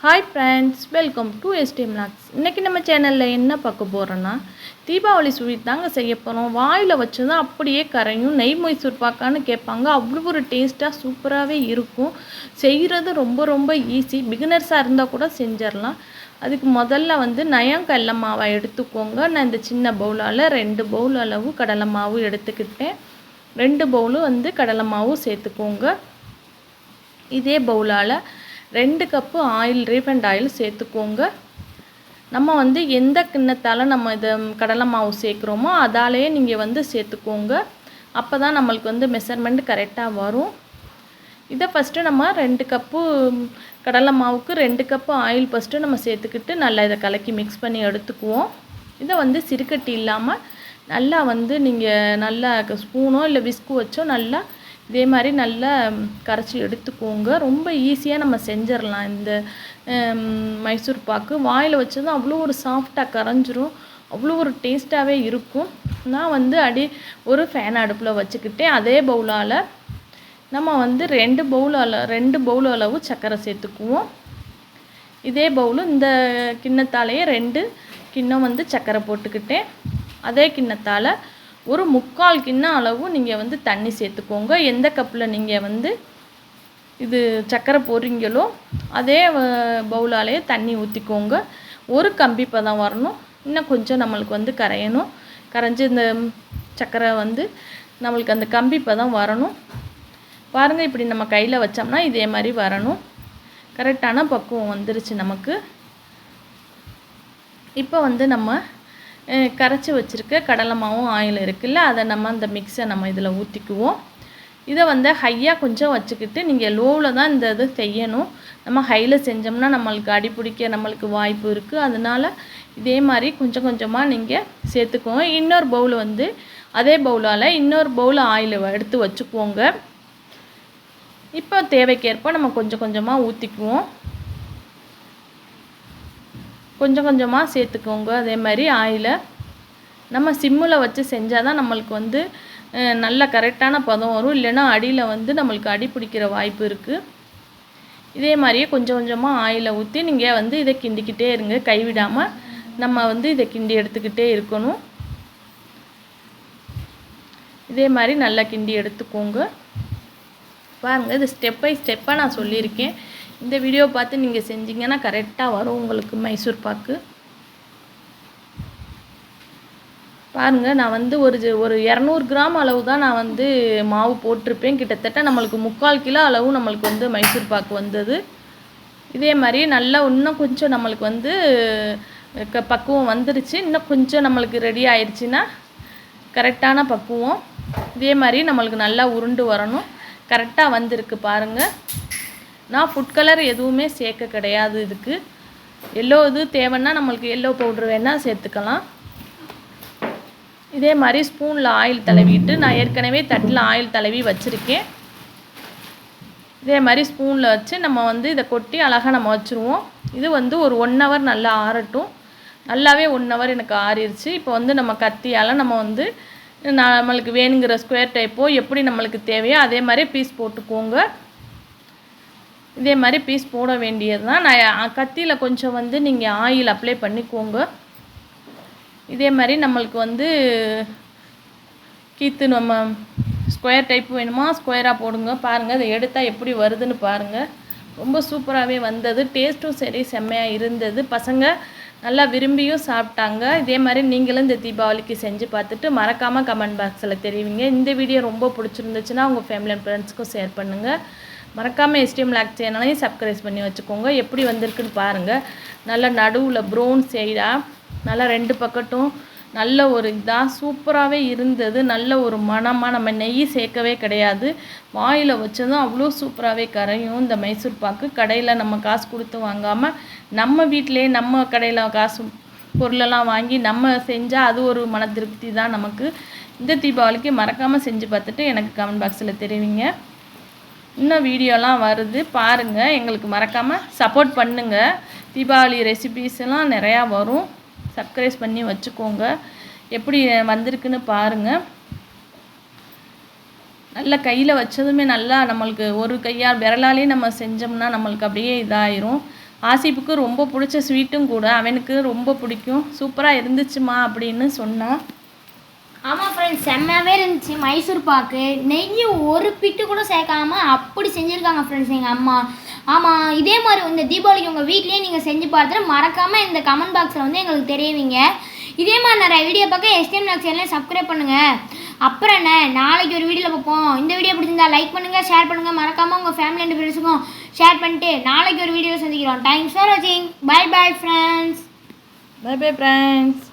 Hi friends, welcome to STM lakhs. இன்றைக்கி நம்ம சேனலில் என்ன பார்க்க போகிறோன்னா, தீபாவளி ஸ்வீட் தாங்க செய்ய போகிறோம். வாயில் வச்சு தான் அப்படியே கரையும். நெய் மைசூர் பாக்கான்னு கேட்பாங்க. அவ்வளோ ஒரு டேஸ்ட்டாக சூப்பராகவே இருக்கும். செய்கிறது ரொம்ப ரொம்ப ஈஸி. பிகினர்ஸாக இருந்தால் கூட செஞ்சிடலாம். அதுக்கு முதல்ல நயம் கடலை மாவை எடுத்துக்கோங்க. நான் இந்த சின்ன பவுலால் 2 பவுல் அளவு கடலை மாவு எடுத்துக்கிட்டேன். 2 பவுலு கடலை மாவு சேர்த்துக்கோங்க. இதே பவுலால் 2 கப்பு ஆயில், ரீஃபைண்ட் ஆயில் சேர்த்துக்கோங்க. நம்ம எந்த கிண்ணத்தால் நம்ம இதை கடலை மாவு சேர்க்குறோமோ அதாலேயே நீங்கள் சேர்த்துக்கோங்க. அப்போ தான் நம்மளுக்கு மெஷர்மெண்ட் கரெக்டாக வரும். இதை ஃபஸ்ட்டு நம்ம 2 கப்பு கடலை மாவுக்கு 2 கப்பு ஆயில் ஃபஸ்ட்டு நம்ம சேர்த்துக்கிட்டு நல்லா இதை கலக்கி மிக்ஸ் பண்ணி எடுத்துக்குவோம். இதை சிறுக்கட்டி இல்லாமல் நல்லா நீங்கள் நல்லா ஸ்பூனோ இல்லை விஸ்கு வச்சோ நல்லா இதே மாதிரி நல்லா கரைச்சி எடுத்துக்கோங்க. ரொம்ப ஈஸியாக நம்ம செஞ்சிடலாம். இந்த மைசூர் பாக்கு வாயில் வச்சதும் அவ்வளோ ஒரு சாஃப்டாக கரைஞ்சிரும். அவ்வளோ ஒரு டேஸ்ட்டாகவே இருக்கும். நான் ஒரு ஃபேன் அடுப்பில் வச்சுக்கிட்டேன். அதே பவுலால் நம்ம 2 பவுல் அளவு சர்க்கரை சேர்த்துக்குவோம். இதே பவுலு இந்த கிண்ணத்தாலேயே 2 கிண்ணம் சர்க்கரை போட்டுக்கிட்டேன். அதே கிண்ணத்தால் ஒரு 3/4 கிண்ணம் அளவு நீங்கள் தண்ணி சேர்த்துக்கோங்க. எந்த கப்பில் நீங்கள் இது சர்க்கரை போடுறீங்களோ அதே பவுலாலேயே தண்ணி ஊற்றிக்கோங்க. ஒரு கம்பி பதம் வரணும். இன்னும் கொஞ்சம் நம்மளுக்கு கரையணும். கரைஞ்சி இந்த சர்க்கரை நம்மளுக்கு அந்த கம்பி பதம் வரணும். பாருங்கள், இப்படி நம்ம கையில் வச்சோம்னா இதே மாதிரி வரணும். கரெக்டான பக்குவம் வந்துருச்சு நமக்கு. இப்போ நம்ம கரைச்சி வச்சுருக்க கடலை மாவும் ஆயில் இருக்குல்ல, அதை நம்ம அந்த மிக்ஸை நம்ம இதில் ஊற்றிக்குவோம். இதை ஹையாக கொஞ்சம் வச்சுக்கிட்டு நீங்கள் லோவில் தான் இந்த இது செய்யணும். நம்ம ஹையில் செஞ்சோம்னா நம்மளுக்கு அடி பிடிக்க நம்மளுக்கு வாய்ப்பு இருக்குது. அதனால் இதே மாதிரி கொஞ்சம் கொஞ்சமாக நீங்கள் சேர்த்துக்கோங்க. இன்னொரு பவுல் அதே பவுலால் இன்னொரு பவுல் ஆயில் எடுத்து வச்சுக்குவோங்க. இப்போ தேவைக்கேற்ப நம்ம கொஞ்சம் கொஞ்சமாக ஊற்றிக்குவோம். கொஞ்சம் கொஞ்சமாக சேர்த்துக்கோங்க. அதே மாதிரி ஆயிலை நம்ம சிம்மில் வச்சு செஞ்சால் தான் நம்மளுக்கு நல்ல கரெக்டான பதம் வரும். இல்லைன்னா அடியில் நம்மளுக்கு அடி பிடிக்கிற வாய்ப்பு இருக்குது. இதே மாதிரியே கொஞ்சம் கொஞ்சமாக ஆயிலை ஊற்றி நீங்கள் இதை கிண்டிக்கிட்டே இருங்க. கைவிடாமல் நம்ம இதை கிண்டி எடுத்துக்கிட்டே இருக்கணும். இதே மாதிரி நல்லா கிண்டி எடுத்துக்கோங்க. பாருங்கள், இது ஸ்டெப் பை ஸ்டெப்பாக நான் சொல்லியிருக்கேன். இந்த வீடியோ பார்த்து நீங்கள் செஞ்சீங்கன்னா கரெக்டாக வரும் உங்களுக்கு மைசூர் பாக்கு. பாருங்கள், நான் ஒரு 200 கிராம் அளவு தான் நான் மாவு போட்டிருப்பேன். கிட்டத்தட்ட நம்மளுக்கு 3/4 கிலோ அளவு நம்மளுக்கு மைசூர் பாக்கு வந்தது. இதே மாதிரி நல்லா இன்னும் கொஞ்சம் நம்மளுக்கு பக்குவம் வந்துருச்சு. இன்னும் கொஞ்சம் நம்மளுக்கு ரெடி ஆயிடுச்சுன்னா கரெக்டான பக்குவம். இதே மாதிரி நம்மளுக்கு நல்லா உருண்டு வரணும். கரெக்டாக வந்திருக்கு பாருங்கள். நான் ஃபுட் கலர் எதுவுமே சேர்க்க கிடையாது. இதுக்கு எல்லோ இது தேவைன்னா நம்மளுக்கு எல்லோ பவுட்ரு வேணால் சேர்த்துக்கலாம். இதே மாதிரி ஸ்பூனில் ஆயில் தடவிட்டு நான் ஏற்கனவே தட்டில் ஆயில் தடவி வச்சுருக்கேன். இதே மாதிரி ஸ்பூனில் வச்சு நம்ம இதை கொட்டி அழகாக நம்ம வச்சுருவோம். இது ஒரு 1 ஹவர் நல்லா ஆறட்டும். நல்லாவே 1 ஹவர் எனக்கு ஆறிடுச்சு. இப்போ நம்ம கத்தியால் நம்ம நம்மளுக்கு வேணுங்கிற ஸ்கொயர் டைப்போ எப்படி நம்மளுக்கு தேவையோ அதே மாதிரி பீஸ் போட்டுக்கோங்க. இதே மாதிரி பீஸ் போட வேண்டியது தான். நான் கத்தியில் கொஞ்சம் நீங்கள் ஆயில் அப்ளை பண்ணிக்கோங்க. இதே மாதிரி நம்மளுக்கு கீத்து நம்ம ஸ்கொயர் டைப் வேணுமா ஸ்கொயராக போடுங்க. பாருங்கள், அதை எடுத்தால் எப்படி வருதுன்னு பாருங்கள். ரொம்ப சூப்பராகவே வந்தது. டேஸ்ட்டும் சரி செம்மையாக இருந்தது. பசங்க நல்லா விரும்பியும் சாப்பிட்டாங்க. இதே மாதிரி நீங்களும் இந்த தீபாவளிக்கு செஞ்சு பார்த்துட்டு மறக்காமல் கமெண்ட் பாக்ஸில் தெரிவிங்க. இந்த வீடியோ ரொம்ப பிடிச்சிருந்துச்சுன்னா உங்கள் ஃபேமிலி அண்ட் ஃப்ரெண்ட்ஸ்க்கும் ஷேர் பண்ணுங்கள். மறக்காமல் எஸ்டிஎம் லாக்ஸ் சேனலையும் சப்ஸ்கிரைப் பண்ணி வச்சுக்கோங்க. எப்படி வந்திருக்குன்னு பாருங்கள். நல்லா நடுவில் ப்ரௌன் சைடாக நல்லா 2 பக்கட்டும் நல்ல ஒரு இதாக சூப்பராகவே இருந்தது. நல்ல ஒரு மணமாக நம்ம நெய் சேர்க்கவே கிடையாது. வாயில் வச்சதும் அவ்வளோ சூப்பராகவே கரையும் இந்த மைசூர் பாக்கு. கடையில் நம்ம காசு கொடுத்து வாங்காமல் நம்ம வீட்டிலே நம்ம கடையில் காசு பொருளெல்லாம் வாங்கி நம்ம செஞ்சால் அது ஒரு மன திருப்தி தான் நமக்கு. இந்த தீபாவளிக்கு மறக்காமல் செஞ்சு பார்த்துட்டு எனக்கு கமெண்ட் பாக்ஸில் தெரிவிங்க. இன்னும் வீடியோலாம் வருது பாருங்கள். எங்களுக்கு மறக்காமல் சப்போர்ட் பண்ணுங்கள். தீபாவளி ரெசிபீஸ்லாம் நிறையா வரும். சப்ஸ்கிரைப் பண்ணி வச்சுக்கோங்க. எப்படி வந்திருக்குன்னு பாருங்கள். நல்லா கையில் வச்சதுமே நல்லா நம்மளுக்கு ஒரு கையால் விரலாலே நம்ம செஞ்சோம்னா நம்மளுக்கு அப்படியே இதாயிரும். ஆசிப்புக்கு ரொம்ப பிடிச்ச ஸ்வீட்டும் கூட, அவனுக்கு ரொம்ப பிடிக்கும். சூப்பராக இருந்துச்சுமா அப்படின்னு சொன்னான். ஆமாம் ஃப்ரெண்ட்ஸ், செம்மையாகவே இருந்துச்சு. மைசூர் பாக்கு நெய் ஒரு பிட்டு கூட சேர்க்காம அப்படி செஞ்சுருக்காங்க ஃப்ரெண்ட்ஸ் எங்கள் அம்மா. ஆமாம், இதே மாதிரி இந்த தீபாவளிக்கு உங்கள் வீட்லேயே நீங்கள் செஞ்சு பார்த்துட்டு மறக்காமல் இந்த கமெண்ட் பாக்ஸில் வந்து எங்களுக்கு தெரிவிங்க. இதே மாதிரி நிறைய வீடியோ பார்க்க STM Vlogs சேனலை சப்ஸ்கிரைப் பண்ணுங்கள். அப்புறம் என்ன, நாளைக்கு ஒரு வீடியோவில் பார்ப்போம். இந்த வீடியோ பிடிச்சிருந்தா லைக் பண்ணுங்கள், ஷேர் பண்ணுங்கள், மறக்காமல் உங்கள் ஃபேமிலி அண்ட் ஃப்ரெண்ட்ஸுக்கும் ஷேர் பண்ணிட்டு நாளைக்கு ஒரு வீடியோவில் சந்திக்கிறோம். தேங்க்ஸ் ஃபார் வாட்சிங். Bye bye friends. Bye bye friends.